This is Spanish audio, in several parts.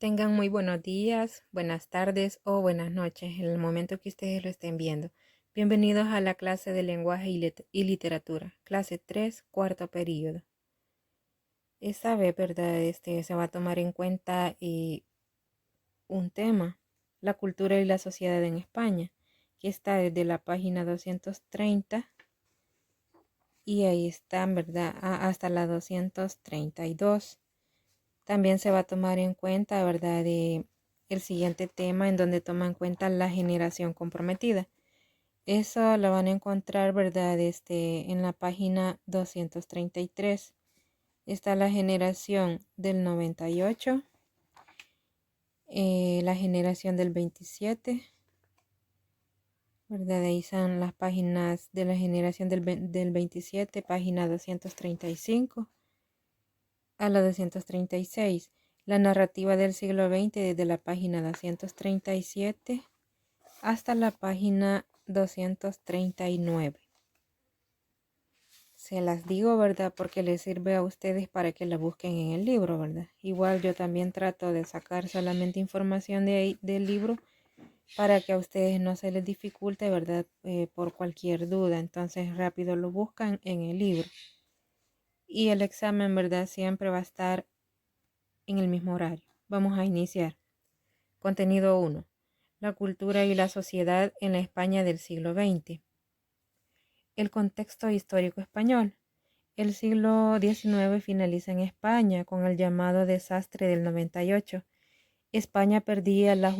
Tengan muy buenos días, buenas tardes o buenas noches en el momento que ustedes lo estén viendo. Bienvenidos a la clase de lenguaje y literatura, clase 3, cuarto periodo. Esta vez, ¿verdad? Se va a tomar en cuenta un tema, la cultura y la sociedad en España, que está desde la página 230 y ahí están, ¿verdad? Hasta la 232. También se va a tomar en cuenta, ¿verdad? El siguiente tema en donde toma en cuenta la generación comprometida. Eso lo van a encontrar, ¿verdad? En la página 233. Está la generación del 98, la generación del 27, ¿verdad? Ahí están las páginas de la generación del 27, página 235 a la 236. La narrativa del siglo XX desde la página 237 hasta la página 239. Se las digo, ¿verdad? Porque les sirve a ustedes para que la busquen en el libro, ¿verdad? Igual yo también trato de sacar solamente información del libro para que a ustedes no se les dificulte, ¿verdad? Por cualquier duda. Entonces rápido lo buscan en el libro. Y el examen, ¿verdad? Siempre va a estar en el mismo horario. Vamos a iniciar. Contenido 1. La cultura y la sociedad en la España del siglo XX. El contexto histórico español. El siglo XIX finaliza en España con el llamado desastre del 98. España perdía las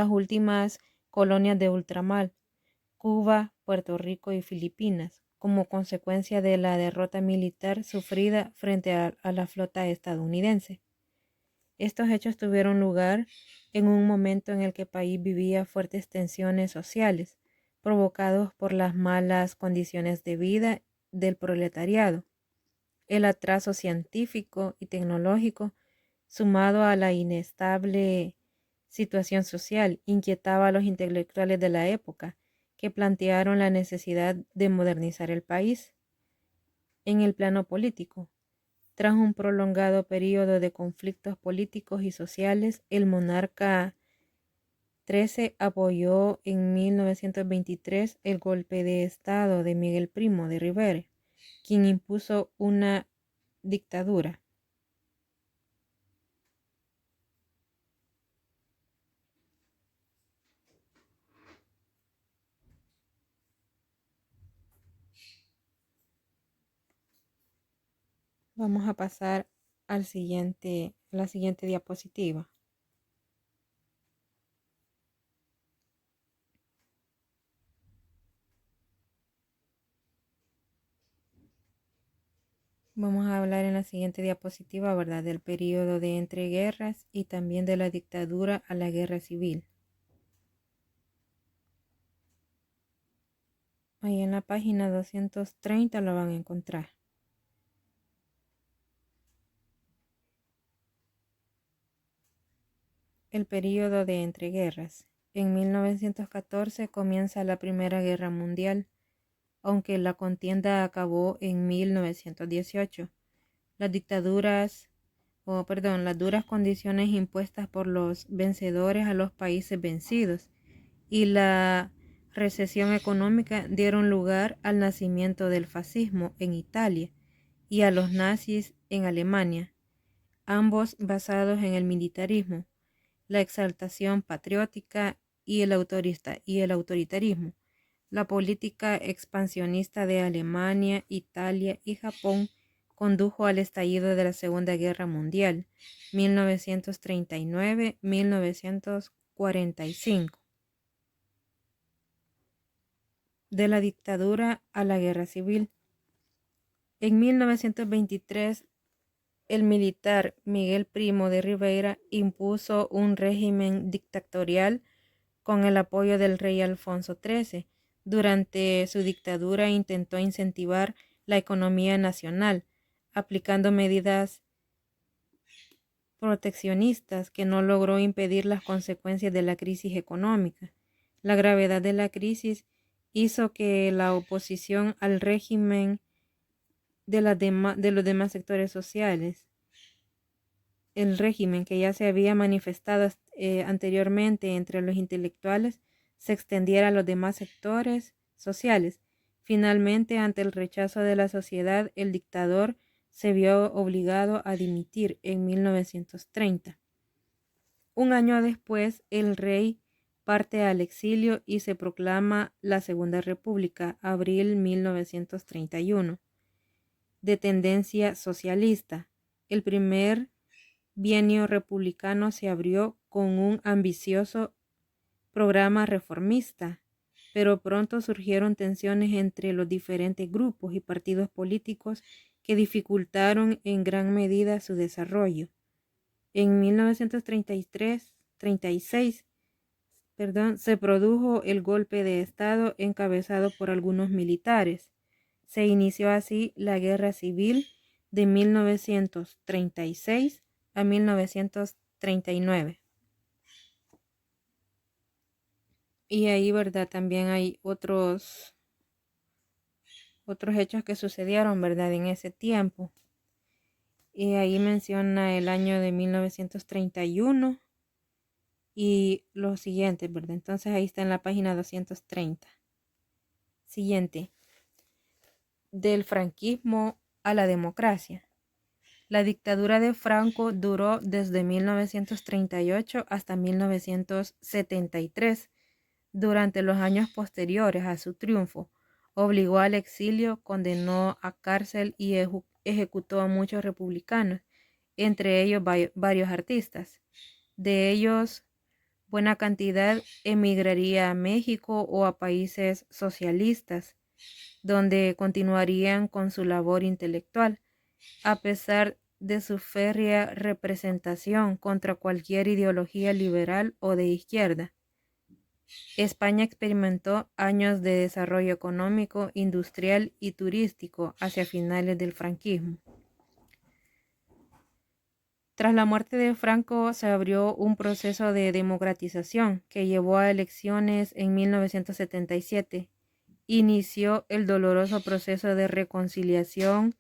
últimas colonias de ultramar, Cuba, Puerto Rico y Filipinas, como consecuencia de la derrota militar sufrida frente a la flota estadounidense. Estos hechos tuvieron lugar en un momento en el que el país vivía fuertes tensiones sociales, provocados por las malas condiciones de vida del proletariado, el atraso científico y tecnológico, sumado a la inestable situación social, inquietaba a los intelectuales de la época, que plantearon la necesidad de modernizar el país. En el plano político, tras un prolongado periodo de conflictos políticos y sociales, el monarca XIII apoyó en 1923 el golpe de estado de Miguel Primo de Rivera, quien impuso una dictadura. Vamos a pasar a la siguiente diapositiva. Vamos a hablar en la siguiente diapositiva, ¿verdad?, del periodo de entreguerras y también de la dictadura a la guerra civil. Ahí en la página 230 lo van a encontrar. El periodo de entreguerras. En 1914 comienza la Primera Guerra Mundial, aunque la contienda acabó en 1918. Las duras condiciones impuestas por los vencedores a los países vencidos y la recesión económica dieron lugar al nacimiento del fascismo en Italia y a los nazis en Alemania, ambos basados en el militarismo, la exaltación patriótica y el autoritarismo. La política expansionista de Alemania, Italia y Japón condujo al estallido de la Segunda Guerra Mundial, 1939-1945. De la dictadura a la guerra civil. En 1923, el militar Miguel Primo de Rivera impuso un régimen dictatorial con el apoyo del rey Alfonso XIII. Durante su dictadura intentó incentivar la economía nacional, aplicando medidas proteccionistas que no logró impedir las consecuencias de la crisis económica. La gravedad de la crisis hizo que la oposición al régimen de los demás sectores sociales el régimen que ya se había manifestado anteriormente entre los intelectuales se extendiera a los demás sectores sociales. Finalmente, ante el rechazo de la sociedad, el dictador se vio obligado a dimitir en 1930. Un año después, el rey parte al exilio y se proclama la Segunda República, abril 1931, de tendencia socialista. El primer bienio republicano se abrió con un ambicioso programa reformista, pero pronto surgieron tensiones entre los diferentes grupos y partidos políticos que dificultaron en gran medida su desarrollo. En 1936, se produjo el golpe de Estado encabezado por algunos militares. Se inició así la Guerra Civil de 1936 a 1939. Y ahí, ¿verdad? También hay otros hechos que sucedieron, ¿verdad? En ese tiempo. Y ahí menciona el año de 1931 y los siguientes, ¿verdad? Entonces ahí está en la página 230. Siguiente. Del franquismo a la democracia. La dictadura de Franco duró desde 1938 hasta 1973. Durante los años posteriores a su triunfo, obligó al exilio, condenó a cárcel y ejecutó a muchos republicanos, entre ellos varios artistas. De ellos, buena cantidad emigraría a México o a países socialistas, donde continuarían con su labor intelectual, a pesar de su férrea representación contra cualquier ideología liberal o de izquierda. España experimentó años de desarrollo económico, industrial y turístico hacia finales del franquismo. Tras la muerte de Franco se abrió un proceso de democratización que llevó a elecciones en 1977. Inició el doloroso proceso de reconciliación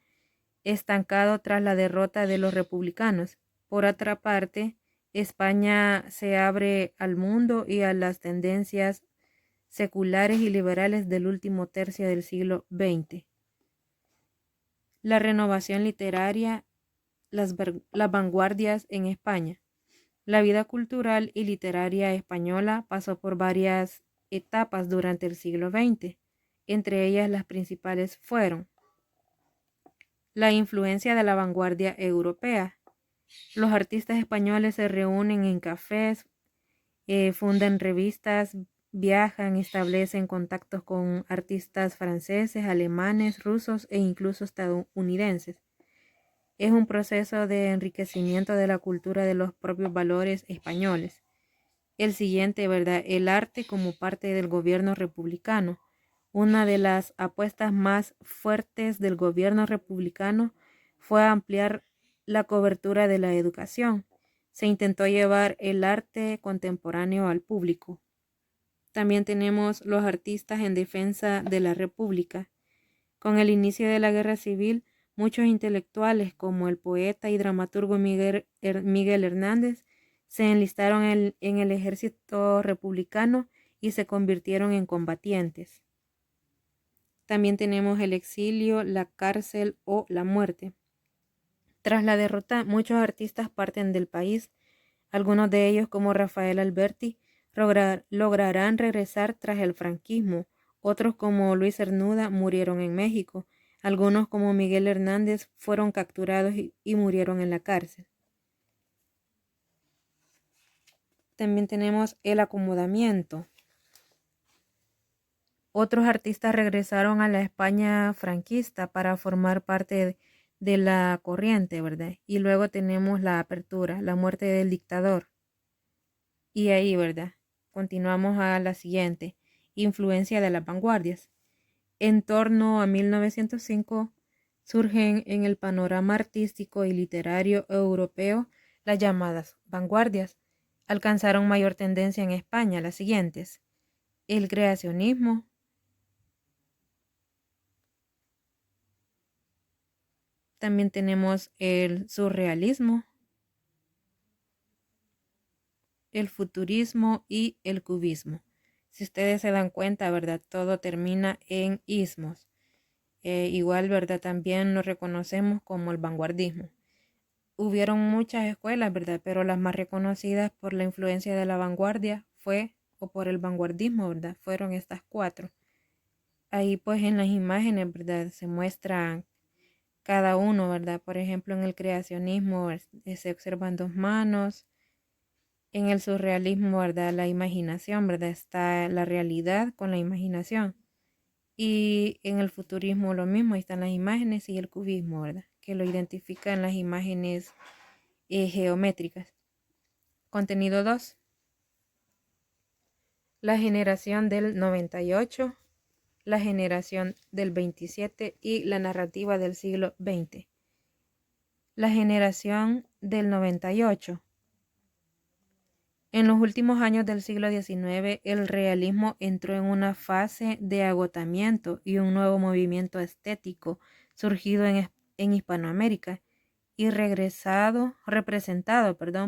estancado tras la derrota de los republicanos. Por otra parte, España se abre al mundo y a las tendencias seculares y liberales del último tercio del siglo XX. La renovación literaria, las vanguardias en España. La vida cultural y literaria española pasó por varias etapas durante el siglo XX. Entre ellas las principales fueron la influencia de la vanguardia europea. Los artistas españoles se reúnen en cafés, fundan revistas, viajan, establecen contactos con artistas franceses, alemanes, rusos e incluso estadounidenses. Es un proceso de enriquecimiento de la cultura de los propios valores españoles. El siguiente, ¿verdad? El arte como parte del gobierno republicano. Una de las apuestas más fuertes del gobierno republicano fue ampliar la cobertura de la educación. Se intentó llevar el arte contemporáneo al público. También tenemos los artistas en defensa de la República. Con el inicio de la Guerra Civil, muchos intelectuales como el poeta y dramaturgo Miguel Hernández se enlistaron en el ejército republicano y se convirtieron en combatientes. También tenemos el exilio, la cárcel o la muerte. Tras la derrota, muchos artistas parten del país. Algunos de ellos, como Rafael Alberti, lograrán regresar tras el franquismo. Otros, como Luis Cernuda, murieron en México. Algunos, como Miguel Hernández, fueron capturados y murieron en la cárcel. También tenemos el acomodamiento. Otros artistas regresaron a la España franquista para formar parte de la corriente, ¿verdad? Y luego tenemos la apertura, la muerte del dictador. Y ahí, ¿verdad? Continuamos a la siguiente, influencia de las vanguardias. En torno a 1905 surgen en el panorama artístico y literario europeo las llamadas vanguardias. Alcanzaron mayor tendencia en España las siguientes: el creacionismo, también tenemos el surrealismo, el futurismo y el cubismo. Si ustedes se dan cuenta, ¿verdad? Todo termina en ismos. Igual, ¿verdad? También lo reconocemos como el vanguardismo. Hubieron muchas escuelas, ¿verdad? Pero las más reconocidas por la influencia de la vanguardia o por el vanguardismo, ¿verdad? Fueron estas cuatro. Ahí pues en las imágenes, ¿verdad? Se muestran cada uno, ¿verdad? Por ejemplo, en el creacionismo se observan dos manos. En el surrealismo, ¿verdad? La imaginación, ¿verdad? Está la realidad con la imaginación. Y en el futurismo lo mismo, ahí están las imágenes y el cubismo, ¿verdad? Que lo identifican las imágenes geométricas. Contenido 2. La generación del 98, la generación del 27 y la narrativa del siglo XX. La generación del 98. En los últimos años del siglo XIX, el realismo entró en una fase de agotamiento y un nuevo movimiento estético surgido en Hispanoamérica y representado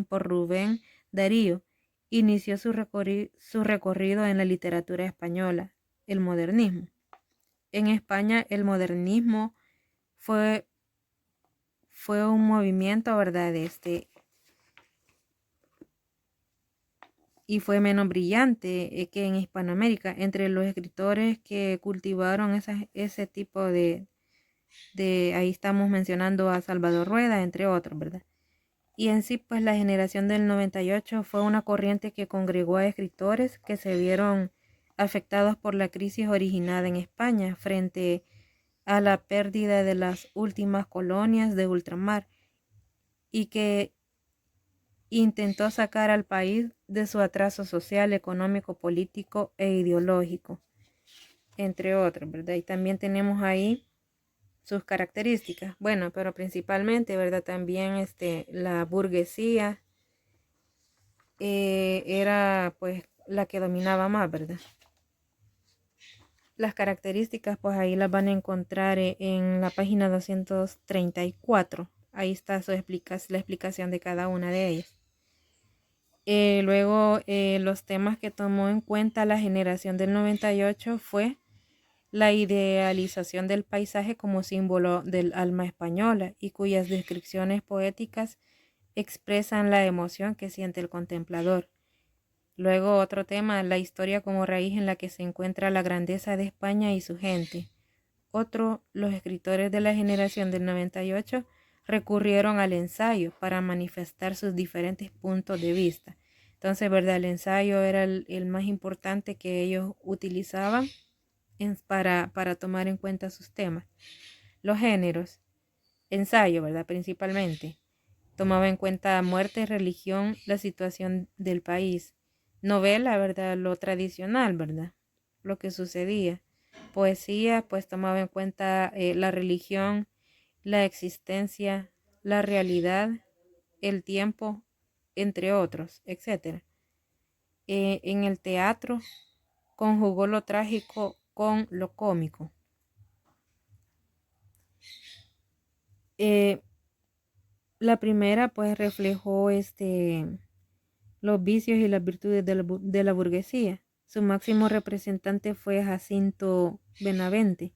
por Rubén Darío, inició su recorrido en la literatura española, el modernismo. En España, el modernismo fue un movimiento, ¿verdad? Y fue menos brillante que en Hispanoamérica, entre los escritores que cultivaron ese tipo ahí estamos mencionando a Salvador Rueda, entre otros, ¿verdad? Y en sí, pues la generación del 98 fue una corriente que congregó a escritores que se vieron afectados por la crisis originada en España frente a la pérdida de las últimas colonias de ultramar y que intentó sacar al país de su atraso social, económico, político e ideológico, entre otros, ¿verdad? Y también tenemos ahí sus características. Bueno, pero principalmente, ¿verdad? También la burguesía era pues la que dominaba más, ¿verdad? Las características pues ahí las van a encontrar en la página 234. Ahí está la explicación de cada una de ellas. Luego, los temas que tomó en cuenta la generación del 98 fue la idealización del paisaje como símbolo del alma española y cuyas descripciones poéticas expresan la emoción que siente el contemplador. Luego, otro tema, la historia como raíz en la que se encuentra la grandeza de España y su gente. Otro, los escritores de la generación del 98 recurrieron al ensayo para manifestar sus diferentes puntos de vista. Entonces, ¿verdad? El ensayo era el más importante que ellos utilizaban para tomar en cuenta sus temas. Los géneros, ensayo, ¿verdad? Principalmente. Tomaba en cuenta muerte, religión, la situación del país. Novela, ¿verdad? Lo tradicional, ¿verdad? Lo que sucedía. Poesía, pues tomaba en cuenta la religión, la existencia, la realidad, el tiempo, entre otros, etc. En el teatro conjugó lo trágico con lo cómico. La primera pues reflejó los vicios y las virtudes de la burguesía. Su máximo representante fue Jacinto Benavente.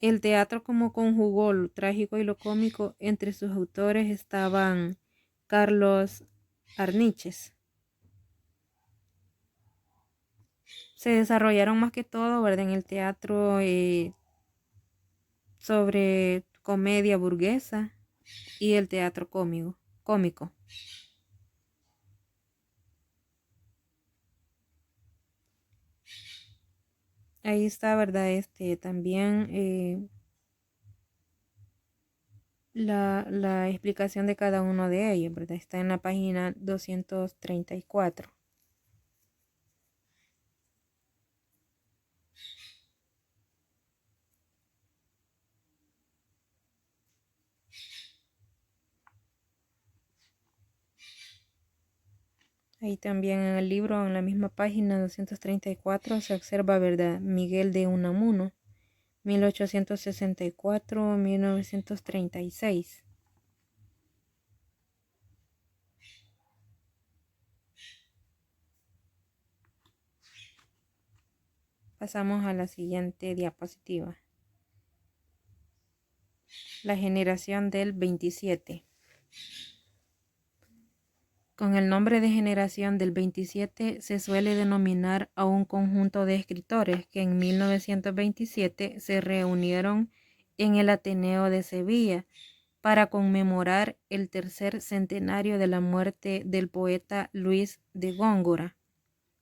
El teatro como conjugó lo trágico y lo cómico, entre sus autores estaban Carlos Arniches. Se desarrollaron más que todo, ¿verdad? En el teatro sobre comedia burguesa y el teatro cómico. Ahí está, ¿verdad? También la explicación de cada uno de ellos, ¿verdad? Está en la página 234. Ahí también en el libro, en la misma página 234, se observa, ¿verdad? Miguel de Unamuno, 1864-1936. Pasamos a la siguiente diapositiva. La generación del 27. Con el nombre de generación del 27 se suele denominar a un conjunto de escritores que en 1927 se reunieron en el Ateneo de Sevilla para conmemorar el tercer centenario de la muerte del poeta Luis de Góngora,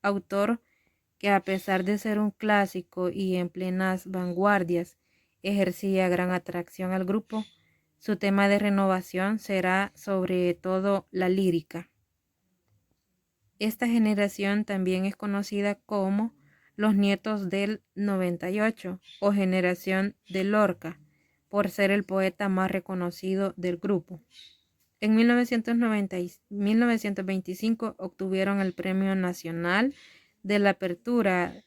autor que a pesar de ser un clásico y en plenas vanguardias ejercía gran atracción al grupo. Su tema de renovación será sobre todo la lírica. Esta generación también es conocida como los nietos del 98 o generación de Lorca, por ser el poeta más reconocido del grupo. En 1925 obtuvieron el Premio Nacional de la Apertura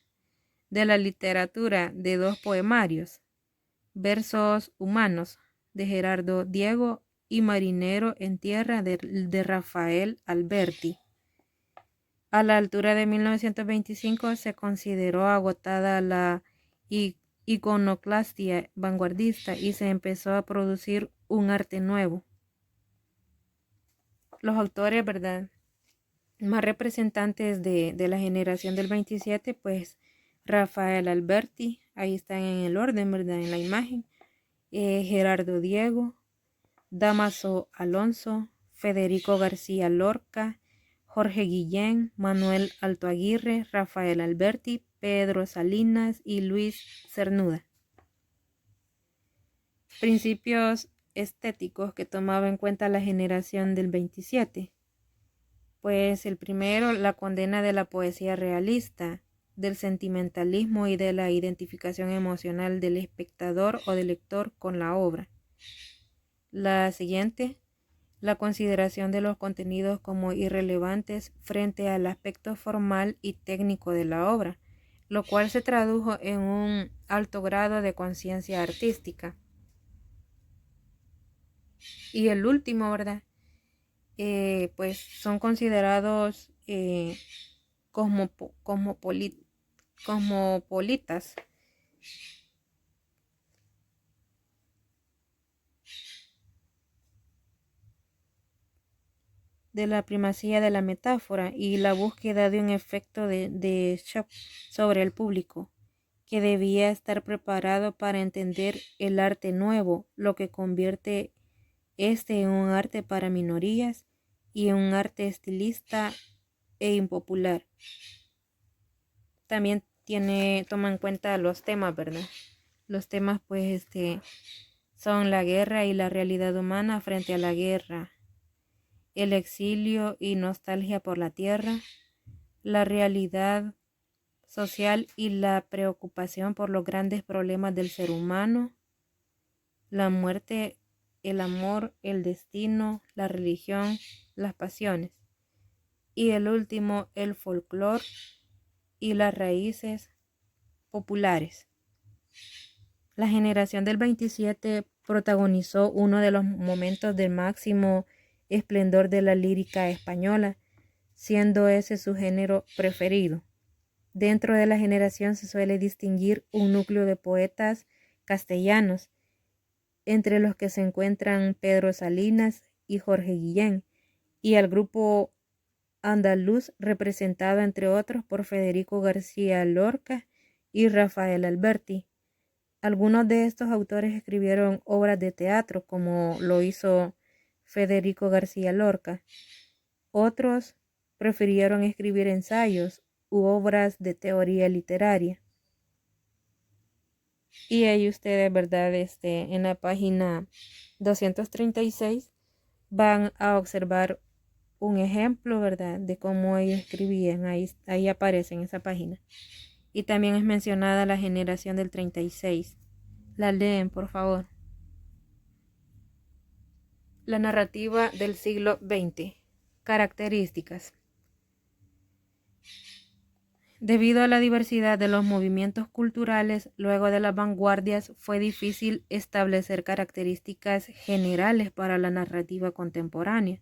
de la Literatura de 2 poemarios, Versos Humanos, de Gerardo Diego, y Marinero en Tierra, de Rafael Alberti. A la altura de 1925 se consideró agotada la iconoclastia vanguardista y se empezó a producir un arte nuevo. Los autores, ¿verdad?, más representantes de la generación del 27, pues Rafael Alberti, ahí están en el orden, ¿verdad?, en la imagen, Gerardo Diego, Dámaso Alonso, Federico García Lorca, Jorge Guillén, Manuel Alto Aguirre, Rafael Alberti, Pedro Salinas y Luis Cernuda. Principios estéticos que tomaba en cuenta la generación del 27. Pues el primero, la condena de la poesía realista, del sentimentalismo y de la identificación emocional del espectador o del lector con la obra. La siguiente, la consideración de los contenidos como irrelevantes frente al aspecto formal y técnico de la obra, lo cual se tradujo en un alto grado de conciencia artística. Y el último, ¿verdad?, pues son considerados cosmopolitas. De la primacía de la metáfora y la búsqueda de un efecto de shock sobre el público, que debía estar preparado para entender el arte nuevo, lo que convierte en un arte para minorías y en un arte estilista e impopular. También toma en cuenta los temas, ¿verdad? Los temas, pues, son la guerra y la realidad humana frente a la guerra, el exilio y nostalgia por la tierra, la realidad social y la preocupación por los grandes problemas del ser humano, la muerte, el amor, el destino, la religión, las pasiones. Y el último, el folclore y las raíces populares. La generación del 27 protagonizó uno de los momentos de máximo esplendor de la lírica española, siendo ese su género preferido. Dentro de la generación se suele distinguir un núcleo de poetas castellanos, entre los que se encuentran Pedro Salinas y Jorge Guillén, y al grupo andaluz representado entre otros por Federico García Lorca y Rafael Alberti. Algunos de estos autores escribieron obras de teatro, como lo hizo Federico García Lorca. Otros prefirieron escribir ensayos u obras de teoría literaria. Y ahí ustedes, ¿verdad?, en la página 236 van a observar un ejemplo, ¿verdad?, de cómo ellos escribían. Ahí aparece en esa página. Y también es mencionada la generación del 36. La leen, por favor. La narrativa del siglo XX. Características. Debido a la diversidad de los movimientos culturales, luego de las vanguardias, fue difícil establecer características generales para la narrativa contemporánea.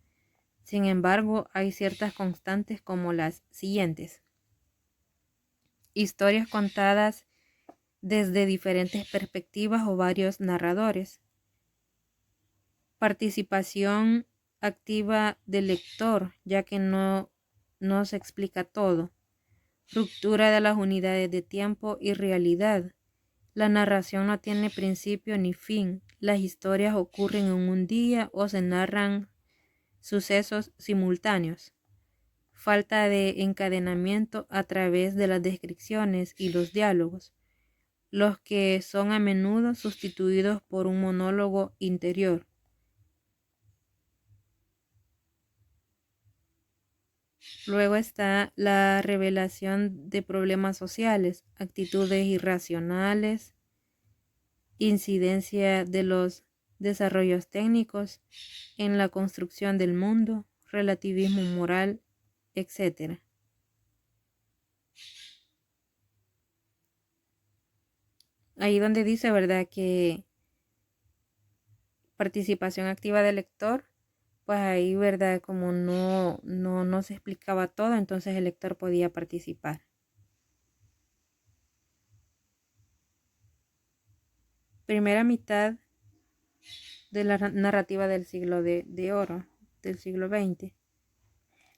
Sin embargo, hay ciertas constantes como las siguientes. historias contadas desde diferentes perspectivas o varios narradores. Participación activa del lector, ya que no se explica todo. Ruptura de las unidades de tiempo y realidad. La narración no tiene principio ni fin. Las historias ocurren en un día o se narran sucesos simultáneos. Falta de encadenamiento a través de las descripciones y los diálogos, los que son a menudo sustituidos por un monólogo interior. Luego está la revelación de problemas sociales, actitudes irracionales, incidencia de los desarrollos técnicos en la construcción del mundo, relativismo moral, etc. Ahí donde dice, ¿verdad?, que participación activa del lector, pues ahí, ¿verdad?, como no se explicaba todo, entonces el lector podía participar. Primera mitad de la narrativa del siglo de oro, del siglo XX.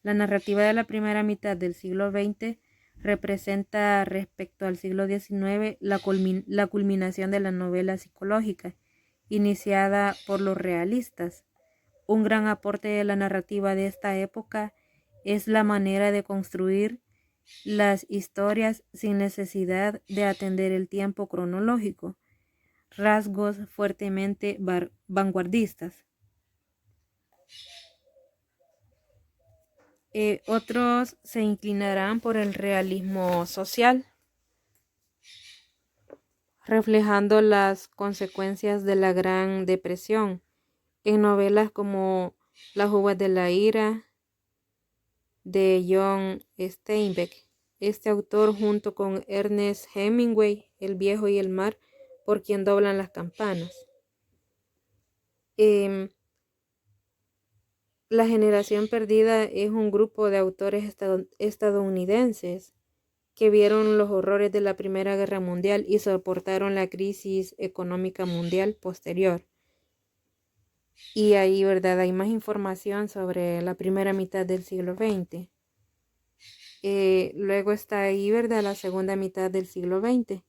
La narrativa de la primera mitad del siglo XX representa respecto al siglo XIX la culminación de la novela psicológica, iniciada por los realistas. Un gran aporte de la narrativa de esta época es la manera de construir las historias sin necesidad de atender el tiempo cronológico, rasgos fuertemente vanguardistas. Otros se inclinarán por el realismo social, reflejando las consecuencias de la Gran Depresión en novelas como Las uvas de la ira de John Steinbeck. Este autor, junto con Ernest Hemingway, El viejo y el mar, por quien doblan las campanas. La generación perdida es un grupo de autores estadounidenses que vieron los horrores de la Primera Guerra Mundial y soportaron la crisis económica mundial posterior. Y ahí, ¿verdad?, hay más información sobre la primera mitad del siglo XX. Luego está ahí, ¿verdad?, la segunda mitad del siglo XX.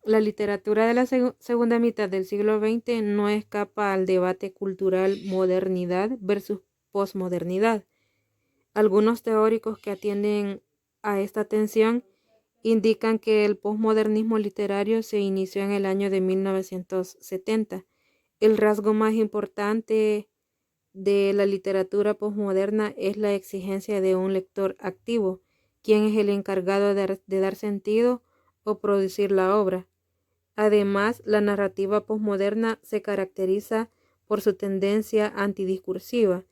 La literatura de la segunda mitad del siglo XX no escapa al debate cultural modernidad versus posmodernidad. Algunos teóricos que atienden a esta tensión indican que el posmodernismo literario se inició en el año de 1970. El rasgo más importante de la literatura posmoderna es la exigencia de un lector activo, quien es el encargado de dar sentido o producir la obra. Además, la narrativa posmoderna se caracteriza por su tendencia antidiscursiva,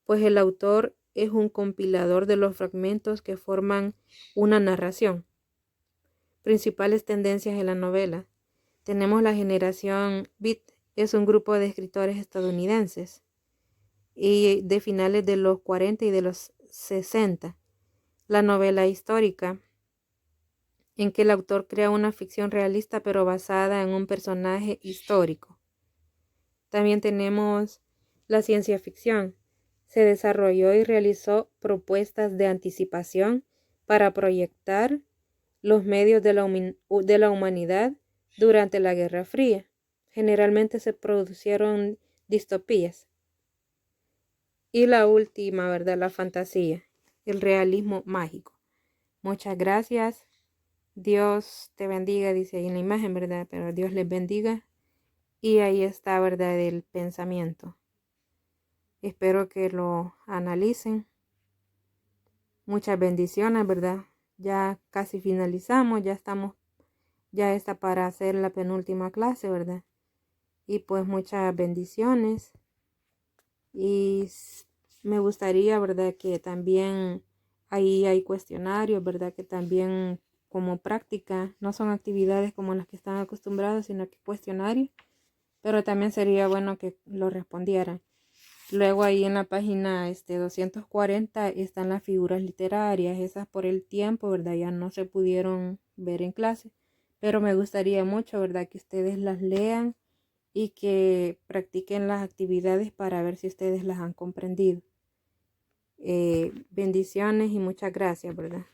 pues el autor es un compilador de los fragmentos que forman una narración. Principales tendencias en la novela. Tenemos la generación Beat, es un grupo de escritores estadounidenses y de finales de los 40 y de los 60. La novela histórica, en que el autor crea una ficción realista pero basada en un personaje histórico. También tenemos la ciencia ficción. Se desarrolló y realizó propuestas de anticipación para proyectar los medios de la humanidad durante la Guerra Fría. Generalmente se produjeron distopías. Y la última, ¿verdad?, la fantasía, el realismo mágico. Muchas gracias. Dios te bendiga, dice ahí en la imagen, ¿verdad? Pero Dios les bendiga. Y ahí está, ¿verdad?, el pensamiento. Espero que lo analicen. Muchas bendiciones, ¿verdad? Ya casi finalizamos, ya está para hacer la penúltima clase, ¿verdad? Y pues muchas bendiciones. Y me gustaría, ¿verdad?, que también ahí hay cuestionarios, ¿verdad?, que también como práctica, no son actividades como las que están acostumbrados, sino que cuestionarios, pero también sería bueno que lo respondieran. Luego ahí en la página 240 están las figuras literarias, esas por el tiempo, ¿verdad?, ya no se pudieron ver en clase. Pero me gustaría mucho, ¿verdad?, que ustedes las lean y que practiquen las actividades para ver si ustedes las han comprendido. Bendiciones y muchas gracias, ¿verdad?